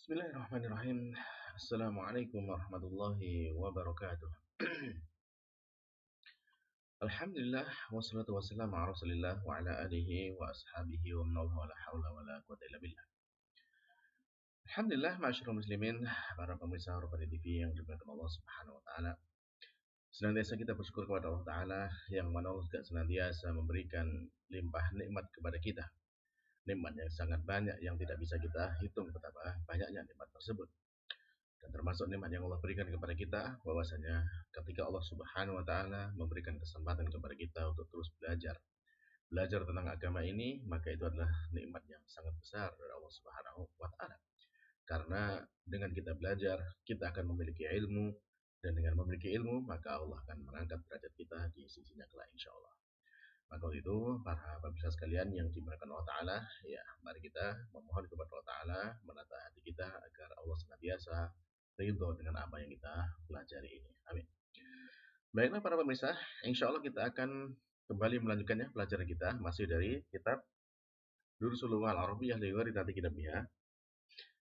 Bismillahirrahmanirrahim. Assalamualaikum warahmatullahi wabarakatuh. Alhamdulillah wassalatu wassalamu ala Rasulillah wa ala alihi wa ashabihi wa man wala haula wala quwata illa billah. Alhamdulillah ma'asyiral muslimin, para pemirsa Rabbani TV yang dimuliakan Allah Subhanahu wa taala. Senantiasa kita bersyukur kepada Allah taala yang mana Allah juga senantiasa memberikan limpah nikmat kepada kita. Nikmat yang sangat banyak yang tidak bisa kita hitung betapa banyaknya nikmat tersebut. Dan termasuk nikmat yang Allah berikan kepada kita, bahwasanya ketika Allah Subhanahu wa taala memberikan kesempatan kepada kita untuk terus belajar tentang agama ini, maka itu adalah nikmat yang sangat besar dari Allah Subhanahu wa taala. Karena dengan kita belajar, kita akan memiliki ilmu, dan dengan memiliki ilmu, maka Allah akan mengangkat derajat kita di sisinya kelak insyaallah. Maka itu para pemirsa sekalian yang dimuliakan Allah Ta'ala, ya mari kita memohon kepada Allah Ta'ala menata hati kita agar Allah senantiasa ridho dengan apa yang kita pelajari ini. Amin. Baiklah para pemirsa, insya Allah kita akan kembali melanjutkannya pelajaran kita masih dari kitab Durusul Lughah Al-Arabiyyah li ghairi Tati Kitabiyah,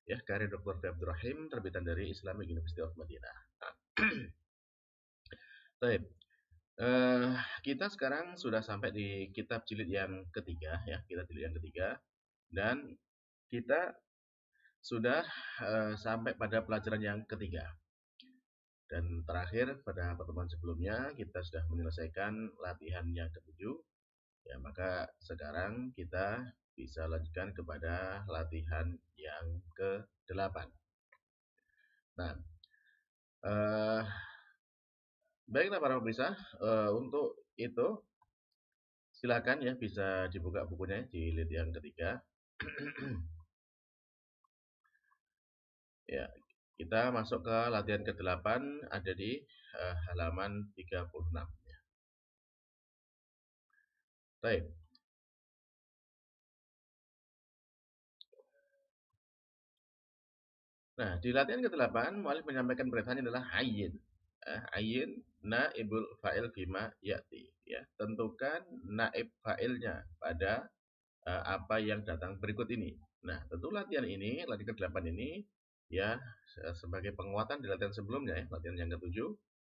ya karya Dr. Abdul Rahim terbitan dari Islamic University of Madinah. Baik. Kita sekarang sudah sampai di kitab jilid yang ketiga, ya kitab jilid yang ketiga, dan kita sudah sampai pada pelajaran yang ketiga. Dan terakhir pada pertemuan sebelumnya kita sudah menyelesaikan latihan yang ketujuh, ya maka sekarang kita bisa lanjutkan kepada latihan yang ke-8. Nah, baiklah para pemirsa, untuk itu silakan ya bisa dibuka bukunya di jilid yang ketiga. Ya, kita masuk ke latihan ke-8 ada di halaman 36 ya. Baik. Nah, di latihan ke-8 muallif menyampaikan perintahnya adalah ayyin. Ayyin naibul fa'il bima ya'ti ya. Tentukan naib fa'ilnya pada apa yang datang berikut ini. Nah, tentu latihan ini, latihan ke-8 ini ya sebagai penguatan di latihan sebelumnya ya, latihan yang ke-7,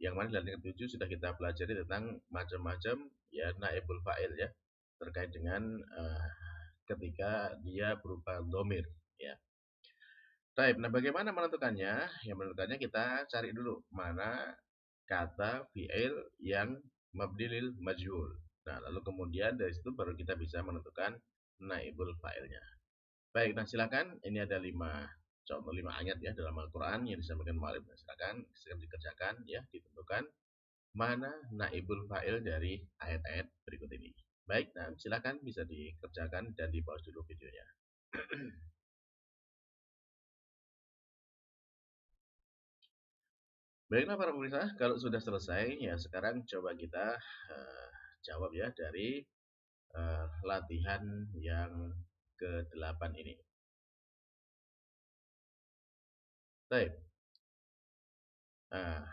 yang mana di latihan ke-7 sudah kita pelajari tentang macam-macam ya naibul fa'il ya, terkait dengan ketika dia berupa dhamir ya. Baik, nah bagaimana menentukannya? Yang menentukannya kita cari dulu mana kata fi'il yang mabni lil majhul. Nah, lalu kemudian dari situ baru kita bisa menentukan naibul fa'ilnya. Baik, nah silakan ini ada 5 ayat ya dalam Al-Qur'an yang disampaikan mu'allif. Nah, silakan dikerjakan ya, ditentukan mana naibul fa'il dari ayat-ayat berikut ini. Baik, nah silakan bisa dikerjakan dan di-pause dulu videonya. Baiklah para pemirsa, kalau sudah selesai ya sekarang coba kita jawab ya dari latihan yang ke-8 ini. Baik. Nah,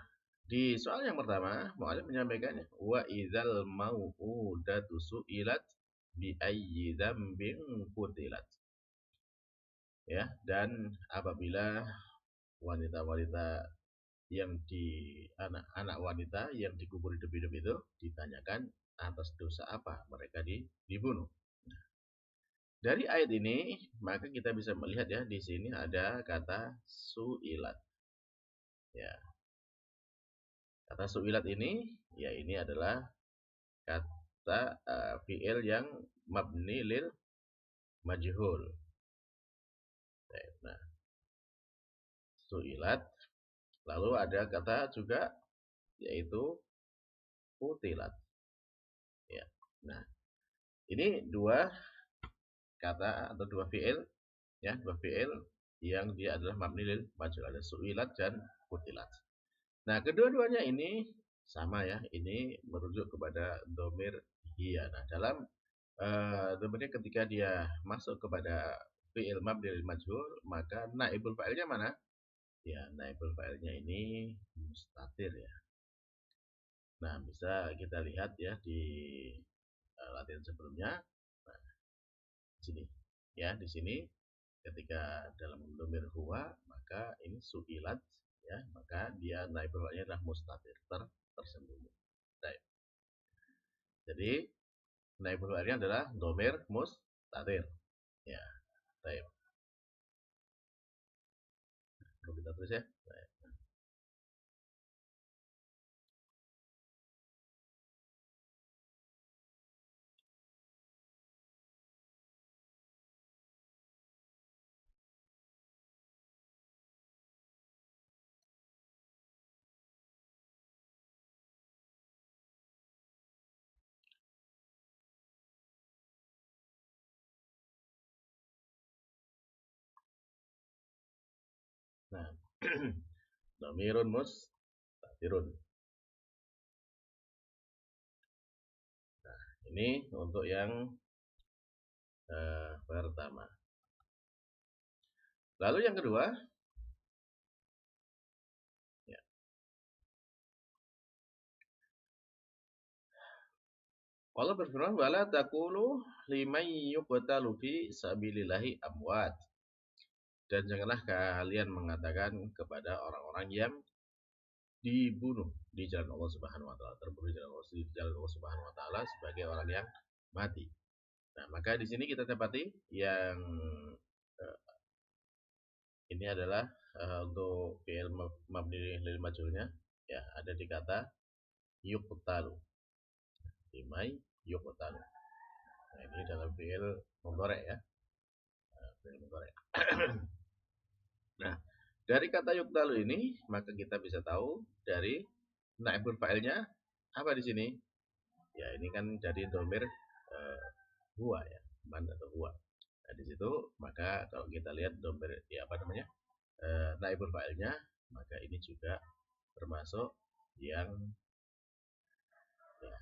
di soal yang pertama, mu'allif menyampaikan wa idzal mau'udatu su'ilat bi ayyi dzambin qutilat. Ya, dan apabila wanita-wanita yang anak-anak wanita yang dikubur hidup-hidup itu ditanyakan atas dosa apa mereka dibunuh. Dari ayat ini maka kita bisa melihat ya di sini ada kata su'ilat. Ya. Kata su'ilat ini ya ini adalah kata fi'il yang mabni lil majhul. Nah, su'ilat lalu ada kata juga yaitu utilat. Ya. Nah, ini dua kata atau dua fi'il ya, dua fi'il yang dia adalah mabni lil majhul, ada su'ilat dan utilat. Nah, kedua-duanya ini sama ya, ini merujuk kepada dhamir hiya. Nah, dalam dhamirnya ketika dia masuk kepada fi'il mabni lil majhul, maka naibul fa'ilnya mana? Ya, naibul fa'ilnya ini mustatir ya. Nah, bisa kita lihat ya di latihan sebelumnya. Nah, di sini. Ya, di sini ketika dalam domir huwa, maka ini suilat, ya, maka dia naibul fa'ilnya adalah mustatir, tersembunyi. Baik. Jadi naibul fa'ilnya adalah domir mustatir. Ya, baik. Perlu kita tulis ya. Baik. Nah, domirun mustatirun. Nah, ini untuk yang pertama. Lalu yang kedua, ya. Allah berfirman, wala taqulu liman yuqtalu fi sabilillahi amwat. Dan janganlah kalian mengatakan kepada orang-orang yang dibunuh di jalan Allah Subhanahu wa taala, terbunuh di jalan Allah Subhanahu wa taala sebagai orang yang mati. Nah, maka di sini kita dapati yang ini adalah untuk fi'il mabni lil majhulnya, ya, ada di kata yuqtalu. Limai yuqtalu. Nah, ini dalam fi'il mudhari ya. Fi'il mudhari. Nah, dari kata yuqtalu ini maka kita bisa tahu dari naibul fa'ilnya apa di sini? Ya, ini kan dari domir huwa ya, man atau huwa. Nah, di situ maka kalau kita lihat domir ya apa namanya? Naibul fa'ilnya, maka ini juga termasuk yang ya,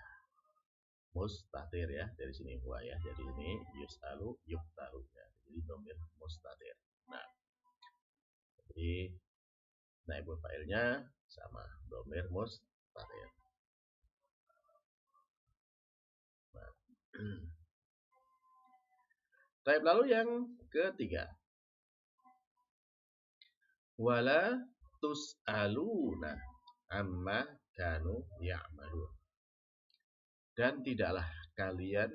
mustatir ya, dari sini huwa ya. Jadi ini yus'alu yuqtalu ya. Jadi domir mustatir. Nah, jadi naibul fa'ilnya sama domir mustatir. Nah. Baik, lalu yang ketiga. Wala tus'aluna amma kanu ya'malun. Dan tidaklah kalian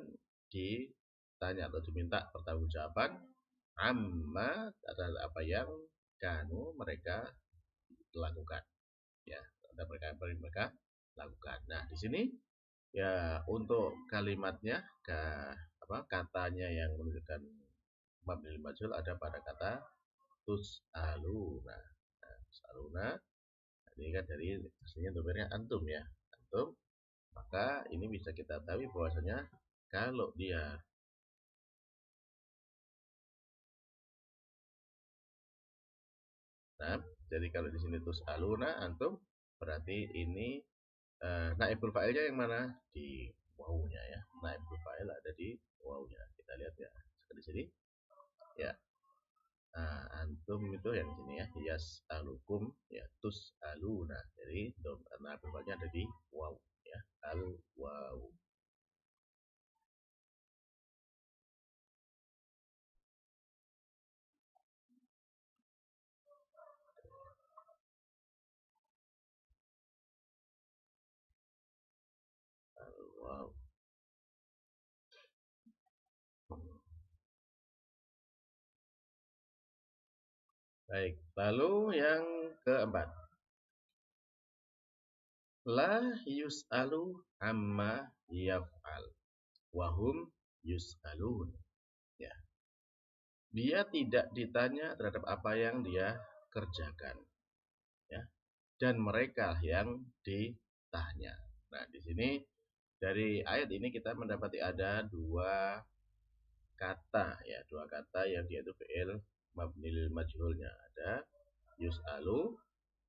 ditanya atau diminta pertanggungjawaban amma adalah apa yang kanu mereka lakukan. Ya, ada mereka lakukan. Nah, di sini ya untuk kalimatnya katanya yang menunjukkan mabni majhul ada pada kata tus'aluna. Nah, tus'aluna ini kan dari aslinya domirnya antum ya. Antum, maka ini bisa kita tahu bahwasanya kalau dia nah, jadi kalau di sini tus'aluna antum berarti ini naibul fa'ilnya yang mana? Di wawunya ya. Naibul fa'il ada di wawunya. Kita lihat ya. Di sini. Ya. Nah, antum itu yang sini ya. Yas'alukum ya tus'aluna. Jadi naibul fa'ilnya ada di wawu ya. Al wawu. Al wawu. Baik, lalu yang keempat. La yus'alu amma yaf'al wahum yus'alun. Ya. Dia tidak ditanya terhadap apa yang dia kerjakan. Ya. Dan mereka yang ditanya. Nah, di sini dari ayat ini kita mendapati ada dua kata ya, dua kata yang dia itu fi'il mabni lil majhulnya. Ada yus'alu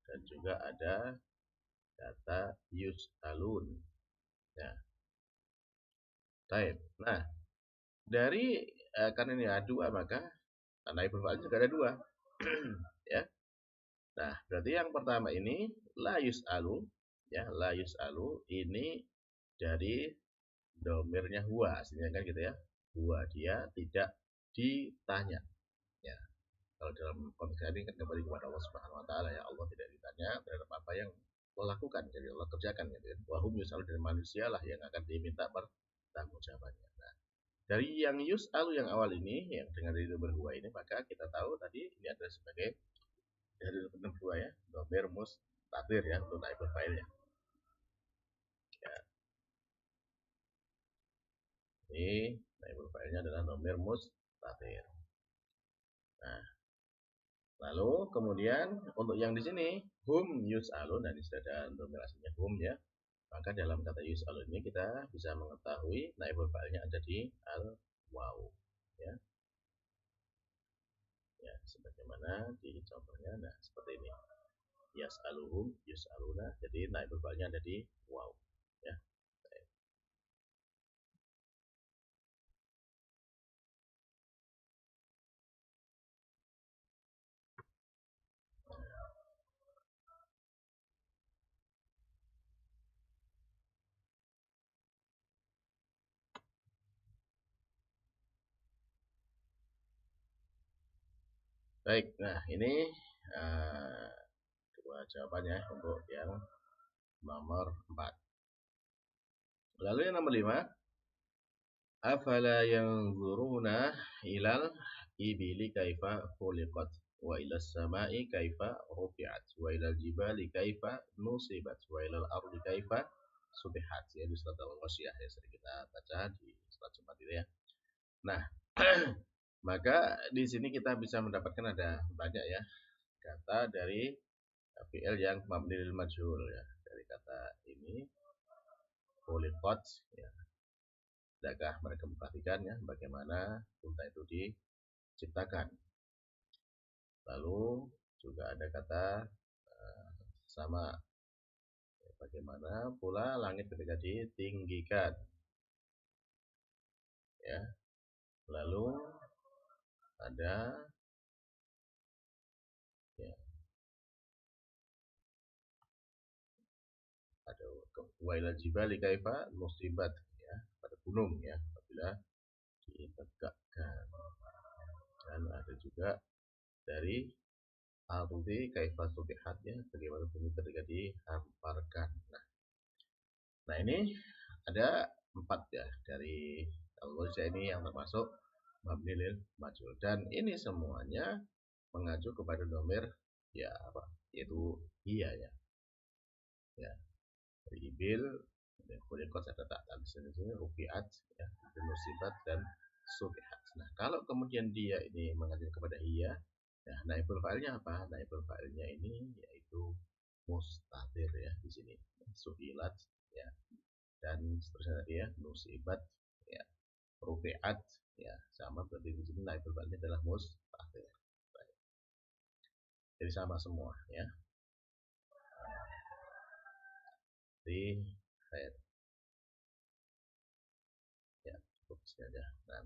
dan juga ada kata yus'alun. Ya. Baik. Nah, dari karena ini ada dua maka naibul fa'il juga ada dua. Ya. Nah, berarti yang pertama ini la yus'alu ya, la yus'alu ini dari domirnya huwa aslinya kan gitu ya. Huwa dia tidak ditanya. Ya. Kalau dalam konteks ini kan kembali kepada Allah Subhanahu Wa Taala ya, Allah tidak ditanya terhadap apa yang Allah lakukan, jadi Allah kerjakan gitu ya. Wahum yus'al, dari manusia lah yang akan diminta pertanggungjawabannya. Nah, dari yang yus'al yang awal ini, yang dengan dari berdua ini, maka kita tahu tadi ini adalah sebagai dari berdua ya, domir mustatir ya untuk naibul fa'ilnya. Ya, ini naibul fa'ilnya adalah domir mustatir. Nah, lalu kemudian untuk yang di sini hum yus'alun, dan sudah ada domir aslinya hum ya. Maka dalam kata yus'alun ini kita bisa mengetahui naibul fa'ilnya ada di al waw ya. Ya, sebagaimana di contohnya, nah seperti ini. Yas'aluhum yus'aluna, jadi naibul fa'ilnya ada di waw ya. Baik, nah ini uh, dua jawabannya untuk yang nomor 4. Lalu yang nomor 5, afala yanzuruna ilal ibili kaifa khuliqat wa ilas samai kaifa rufi'at wa ilal jibali kaifa nusibat wa ilal ardi kaifa subihat, ya di surat Al-Ghasyiyah yang sering kita baca di surat Jumat itu ya. Nah, maka di sini kita bisa mendapatkan ada banyak ya kata dari fi'il yang mabni lil majhul ya. Dari kata ini khuliqat ya. Adakah mereka memperhatikan ya bagaimana unta itu diciptakan. Lalu juga ada kata sama, bagaimana pula langit ketika ditinggikan ya. Lalu ada ya, ada wailal jibali kaifa musibat ya, pada gunung ya apabila ditegakkan. Dan ada juga dari ardi kaifa subihat ya, bagaimana bumi ketika dihamparkan. Nah ini ada 4 ya dari al-Ghazali ini yang termasuk mabni lil majhul, dan ini semuanya mengacu kepada domir ya apa, yaitu iya ya. Ya, ibil dan kulikot ada tak sini rufiat ya, musibat dan subihat. Nah kalau kemudian dia ini mengacu kepada iya, nah naibul fa'ilnya apa? Naibul fa'ilnya ini yaitu mustatir ya di sini, suhilat ya, dan seterusnya tadi ya, musibat ya, rufiat ya, sama berarti di sini naibul fa'ilnya adalah mustatir. Jadi sama semua ya. Di khair. Ya, cukup saja. Nah,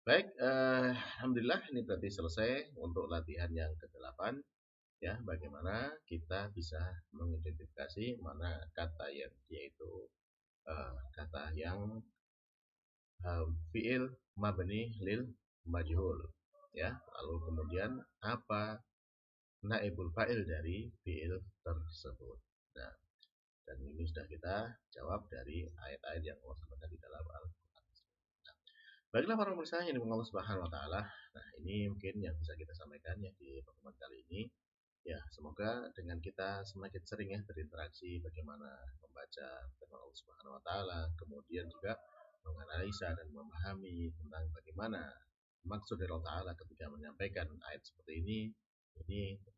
baik, alhamdulillah ini berarti selesai untuk latihan yang ke-8 ya, bagaimana kita bisa mengidentifikasi mana kata yang dia itu kata yang fiil mabni lil majhul ya, lalu kemudian apa naibul fa'il dari fiil tersebut. Nah, dan ini sudah kita jawab dari ayat-ayat yang Allah sampaikan di dalam Al-Quran. Nah, baiklah para pemirsa yang dimulai Allah Subhanahu Wa Taala. Nah, ini mungkin yang bisa kita sampaikan ya di pertemuan kali ini. Ya, semoga dengan kita semakin sering ya berinteraksi bagaimana membaca firman Allah Subhanahu Wa Taala, kemudian juga menganalisa dan memahami tentang bagaimana maksud dari Allah Taala ketika menyampaikan ayat seperti ini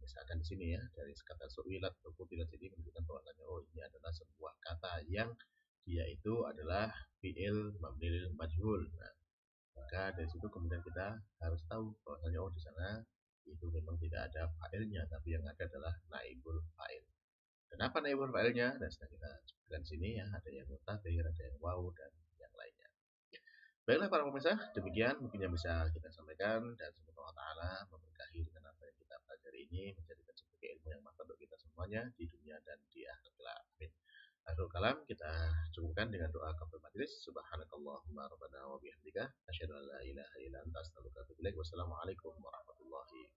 misalkan di sini ya dari kata su'ilat atau kutilat, jadi menunjukkan bahwasanya oh ini adalah sebuah kata yang dia itu adalah fi'il mabni lil majhul. Nah, maka dari situ kemudian kita harus tahu bahwasanya oh di sana itu memang tidak ada fa'ilnya, tapi yang ada adalah naibul fa'il. Kenapa naibul fa'ilnya? Dan sudah kita sebutkan sini ya, ada yang mutakhir, ada yang waw, dan yang lainnya. Baiklah para pemirsa, demikian mungkin yang bisa kita sampaikan, dan semoga Allah Ta'ala memberkahi dengan apa yang kita pelajari ini, menjadikan sebagai ilmu yang manfaat untuk kita semuanya di dunia dan di akhirat kelak. Amin. Akhirul kalam, kita cukupkan dengan doa kafaratul majelis. Subhanakallahumma rabbana wa bihamdika asyhadu an la ilaha illa anta astaghfiruka wa atubu ilaik. Wassalamualaikum warahmatullahi